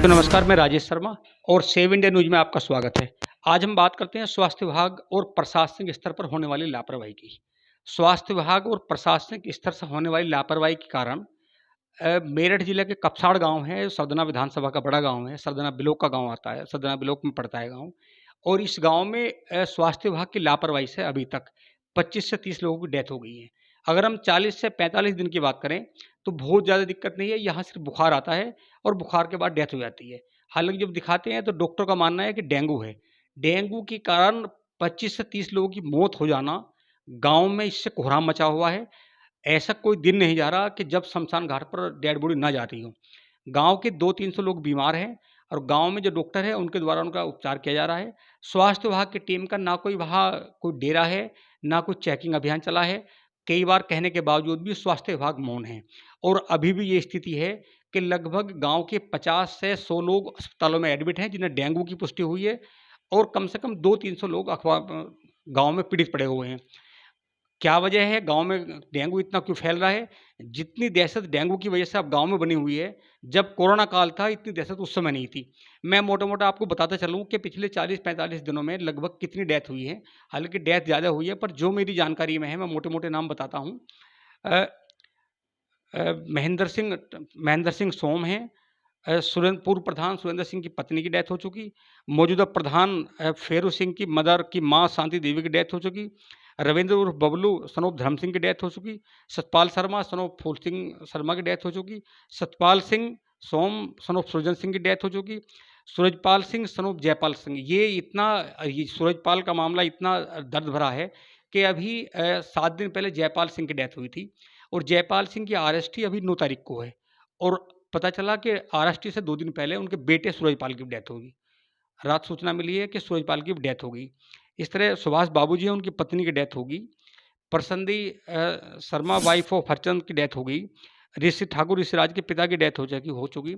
तो नमस्कार, मैं राजेश शर्मा और सेव इंडिया न्यूज़ में आपका स्वागत है। आज हम बात करते हैं स्वास्थ्य विभाग और प्रशासनिक स्तर पर होने वाली लापरवाही की। स्वास्थ्य विभाग और प्रशासनिक स्तर से होने वाली लापरवाही के कारण मेरठ जिले के कपसाड़ गाँव है, सरदना विधानसभा का बड़ा गाँव है, सरदना ब्लॉक का गाँव आता है, सरदना ब्लॉक में पड़ता है गाँव। और इस गाँव में स्वास्थ्य विभाग की लापरवाही से अभी तक 25 से 30 लोगों की डेथ हो गई है। अगर हम 40 से 45 दिन की बात करें, तो बहुत ज़्यादा दिक्कत नहीं है, यहाँ सिर्फ बुखार आता है और बुखार के बाद डेथ हो जाती है। हालाँकि जब दिखाते हैं तो डॉक्टर का मानना है कि डेंगू है। डेंगू के कारण 25 से 30 लोगों की मौत हो जाना, गाँव में इससे कोहराम मचा हुआ है। ऐसा कोई दिन नहीं जा रहा कि जब शमशान घाट पर डेड बॉडी ना जा रही हो। गाँव के 200-300 लोग बीमार हैं और गाँव में जो डॉक्टर है उनके द्वारा उनका उपचार किया जा रहा है। स्वास्थ्य विभाग की टीम का ना कोई वहाँ कोई डेरा है, ना कोई चेकिंग अभियान चला है। कई बार कहने के बावजूद भी स्वास्थ्य विभाग मौन है और अभी भी ये स्थिति है कि लगभग गाँव के 50 से 100 लोग अस्पतालों में एडमिट हैं जिन्हें डेंगू की पुष्टि हुई है और कम से कम 200-300 लोग गाँव में पीड़ित पड़े हुए हैं। क्या वजह है गाँव में डेंगू इतना क्यों फैल रहा है? जितनी दहशत डेंगू की वजह से अब गाँव में बनी हुई है, जब कोरोना काल था इतनी दहशत उस समय नहीं थी। मैं मोटा-मोटा आपको बताता चलूँ कि पिछले 40-45 दिनों में लगभग कितनी डेथ हुई है। हालाँकि डेथ ज़्यादा हुई है पर जो मेरी जानकारी में है मैं मोटे-मोटे नाम बताता हूँ। अ महेंद्र सिंह सोम हैं। पूर्व प्रधान सुरेंद्र सिंह की पत्नी की डेथ हो चुकी। मौजूदा प्रधान फेरू सिंह की मदर की माँ शांति देवी की डेथ हो चुकी। रविंद्र उर्फ बबलू सन ऑफ धर्म सिंह की डेथ हो चुकी। सतपाल शर्मा सन ऑफ फूल सिंह शर्मा की डेथ हो चुकी। सतपाल सिंह सोम सन ऑफ सृजन सिंह की डेथ हो चुकी। सूरजपाल सिंह सन ऑफ जयपाल सिंह ये सूरजपाल का मामला इतना दर्द भरा है कि अभी 7 दिन पहले जयपाल सिंह की डेथ हुई थी और जयपाल सिंह की अरेस्ट अभी 9 तारीख को है और पता चला कि अरेस्ट से 2 दिन पहले उनके बेटे सूरजपाल की डेथ हो गई। रात सूचना मिली है कि सूरजपाल की डेथ हो गई। इस तरह सुभाष बाबू जी हैं, उनकी पत्नी की डेथ हो गई। प्रसन्नी शर्मा वाइफ ऑफ हरचंद की डेथ हो गई। ऋषिराज के पिता की डेथ हो चुकी।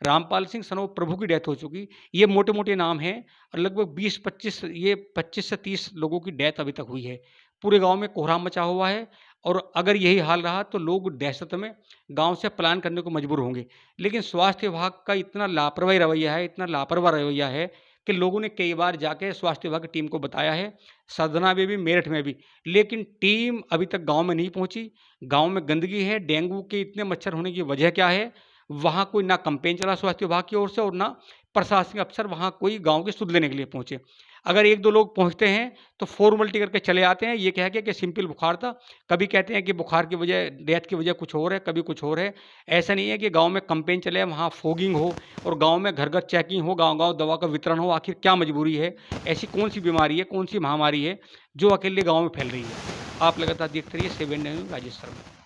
रामपाल सिंह सन ऑफ प्रभु की डेथ हो चुकी। ये मोटे-मोटे नाम हैं और लगभग 25 से 30 लोगों की डेथ अभी तक हुई है। पूरे गाँव में कोहराम मचा हुआ है और अगर यही हाल रहा तो लोग दहशत में गाँव से पलायन करने को मजबूर होंगे। लेकिन स्वास्थ्य विभाग का इतना लापरवाही रवैया है, इतना लापरवाह रवैया है कि लोगों ने कई बार जाके स्वास्थ्य विभाग की टीम को बताया है, सरधना में भी, मेरठ में भी, लेकिन टीम अभी तक गाँव में नहीं पहुँची। गाँव में गंदगी है, डेंगू के इतने मच्छर होने की वजह क्या है? वहाँ कोई ना कैंपेन चला स्वास्थ्य विभाग की ओर से और ना प्रशासनिक अफ़सर वहाँ कोई गाँव की सुध लेने के लिए पहुँचे। अगर 1-2 लोग पहुँचते हैं, तो फ़ॉर्मेलिटी करके चले आते हैं, ये कह के कि सिंपल बुखार था। कभी कहते हैं कि बुखार की वजह डेथ की वजह कुछ और है, कभी कुछ और है। ऐसा नहीं है कि गाँव में कैंपेन चले, वहाँ फॉगिंग हो और गाँव में घर-घर चेकिंग हो, गाँव-गाँव दवा का वितरण हो। आखिर क्या मजबूरी है? ऐसी कौन-सी बीमारी है, कौन-सी महामारी है, जो अकेले गाँव में फैल रही है? आप लगातार देखते रहिए 7 न्यूज़, राजेश शर्मा।